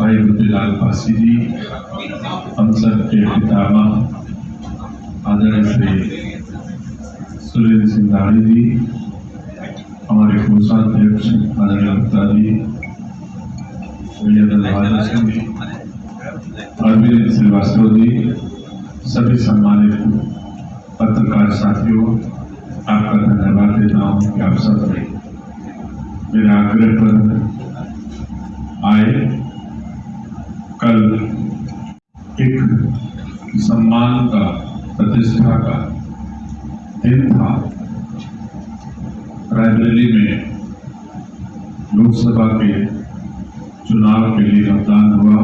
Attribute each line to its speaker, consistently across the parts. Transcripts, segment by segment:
Speaker 1: भाई मोतीलाल पासी जी, हम सब के पितामह आदरणीय श्री सुरेंद्र सिंह दाढ़ी जी, हमारे कोषाध्यक्ष आदरणीय गुप्ता जी, सिंह जी, अरविंद श्रीवास्तव जी, सभी सम्मानित पत्रकार साथियों, आपका धन्यवाद देता हूँ कि आप सब मेरे आग्रह पर आए। कल एक सम्मान का, प्रतिष्ठा का दिन था। रायबरेली में लोकसभा के चुनाव के लिए मतदान हुआ।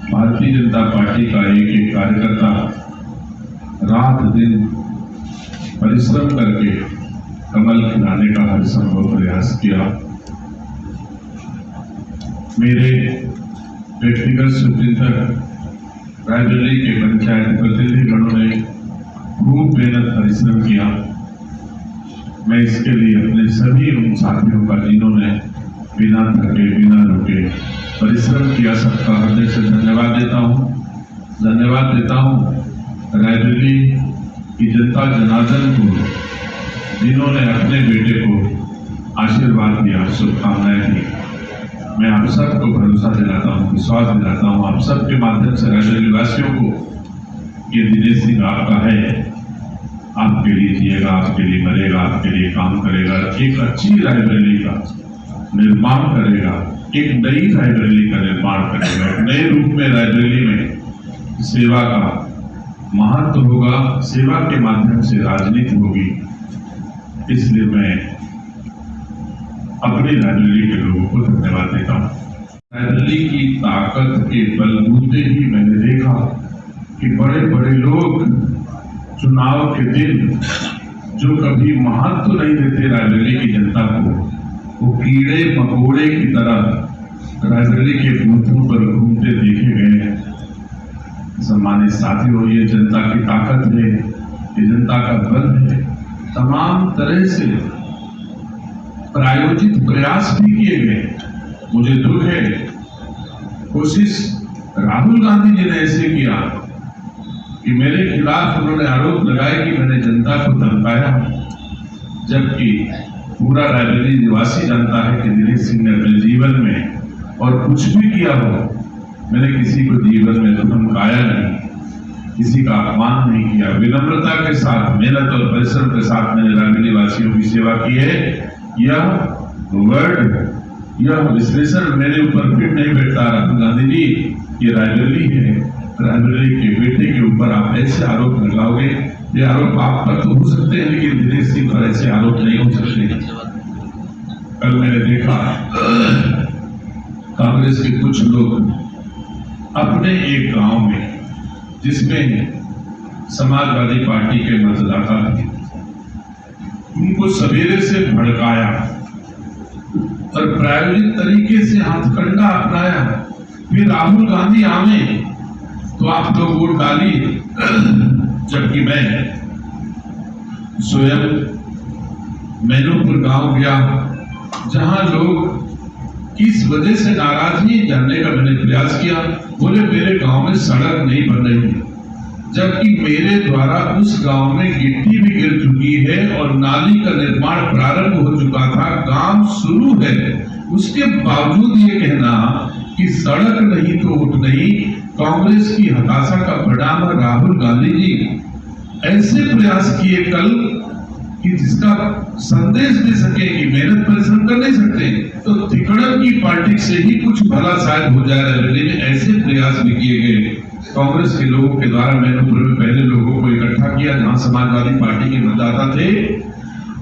Speaker 1: भारतीय जनता पार्टी का एक कार्यकर्ता रात दिन परिश्रम करके कमल खिलाने का हर संभव प्रयास किया। मेरे व्यक्तिगत सुचिंतक रायबरेली के पंचायत प्रतिनिधिगणों ने खूब मेहनत परिश्रम किया। मैं इसके लिए अपने सभी उन साथियों का जिन्होंने बिना थके बिना रुके परिश्रम किया, सबका हृदय से धन्यवाद देता हूँ। धन्यवाद देता हूँ रायबरेली की जनता जनार्दन को, जिन्होंने अपने बेटे को आशीर्वाद दिया, शुभकामनाएं दी। मैं आप सबको भरोसा दिलाता हूँ, विश्वास दिलाता हूँ आप सबके माध्यम से रायबरेली वासियों को, ये दिनेश सिंह आपका है, आपके लिए जिएगा, आपके लिए मरेगा, आपके लिए काम करेगा, एक अच्छी रायबरेली का निर्माण करेगा, एक नई रायबरेली का निर्माण करेगा, नए रूप में रायबरेली में सेवा का महत्व होगा, सेवा के माध्यम से राजनीति होगी। इसलिए मैं अपनी रायबरेली के लोगों को धन्यवाद देता हूँ। रायबरेली की ताकत के बलबूते ही मैंने देखा कि बड़े बड़े लोग चुनाव के दिन जो कभी महत्व नहीं देते रायबरेली की जनता को, वो कीड़े मकोड़े की तरह रायबरेली के बूथों पर घूमते देखे गए। सम्मानित साथियों, ये जनता की ताकत है, ये जनता का बल है। तमाम तरह से प्रायोजित प्रयास भी किए गए। मुझे दुख है, कोशिश राहुल गांधी जी ने ऐसे किया कि मेरे खिलाफ उन्होंने आरोप लगाया कि मैंने जनता को धमकाया, जबकि पूरा रायबरेली निवासी जानता है कि दिनेश सिंह ने अपने जीवन में और कुछ भी किया हो, मैंने किसी को जीवन में धमकाया नहीं, किसी का अपमान नहीं किया। विनम्रता के साथ, मेहनत और परिश्रम के साथ मैंने रायबरेली वासियों की सेवा की है। यह विश्लेषण मेरे ऊपर फिर नहीं बैठता राहुल गांधी जी, ये रायबरेली है। रायबरेली के बेटे के ऊपर आप ऐसे आरोप लगाओगे, ये आरोप आप पर तो हो सकते हैं, लेकिन दिनेश सिंह पर ऐसे आरोप नहीं हो सकते। कल मैंने देखा कांग्रेस के कुछ लोग अपने एक गांव में, जिसमें समाजवादी पार्टी के मतदाता थे, उनको सवेरे से भड़काया और प्रायोजित तरीके से हथकंडा अपनाया। फिर राहुल गांधी आवे तो आप लोग वोट डालिए, जबकि मैं स्वयं मैनोपुर गांव गया, जहां लोग किस वजह से नाराजगी जानने का मैंने प्रयास किया। बोले मेरे गांव में सड़क नहीं बन रही है, जबकि मेरे द्वारा उस गांव में गिट्टी भी गिर चुकी है और नाली का निर्माण प्रारंभ हो चुका था, काम शुरू है। उसके बावजूद ये कहना कि सड़क नहीं तो वोट नहीं, कांग्रेस की हताशा का परिणाम राहुल गांधी जी ऐसे प्रयास किए कल कि जिसका संदेश दे सके कि मेहनत परिश्रम कर नहीं सकते तो तिकड़म की पार्टी से ही कुछ भला शायद हो जाए। रायबरेली में ऐसे प्रयास भी किए गए कांग्रेस के लोगों के द्वारा। मैनोपुर में पहले लोगों को इकट्ठा किया जहां समाजवादी पार्टी के मतदाता थे,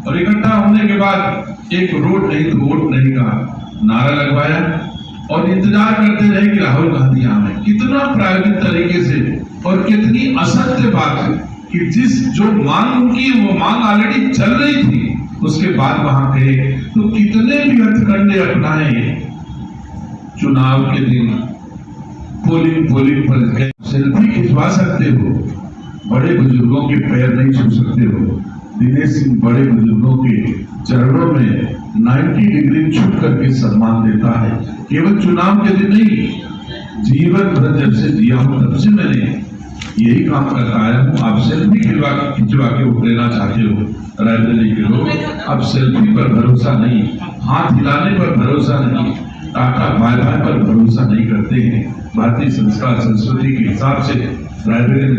Speaker 1: और इकट्ठा होने के बाद एक रोड नहीं तो वोट नहीं का नारा लगवाया और इंतजार करते रहे कि राहुल गांधी आए। कितना प्रायोगिक तरीके से और कितनी असत्य बात है कि जो मांग उनकी वो मांग ऑलरेडी चल रही थी, उसके बाद वहां गए तो कितने भी हथकंडे अपनाए। चुनाव के दिन पोलिंग पर सेल्फी खिंचवा सकते हो, बड़े बुजुर्गों के पैर नहीं छू सकते हो, दिनेश सिंह बड़े बुजुर्गों के चरणों में 90 डिग्री झुक करके सम्मान देता है। केवल चुनाव के दिन नहीं, जीवन भर जब से जिया हूं तब से मैंने यही काम करता आया हूं। आप सेल्फी खिंचवा के उतरना चाहते हो रायबरेली के लोग, अब सेल्फी पर भरोसा नहीं, हाथ हिलाने पर भरोसा नहीं, टाटा बाय बाय पर भरोसा नहीं करते हैं। भारतीय संस्कार संस्कृति के हिसाब से रायबरेली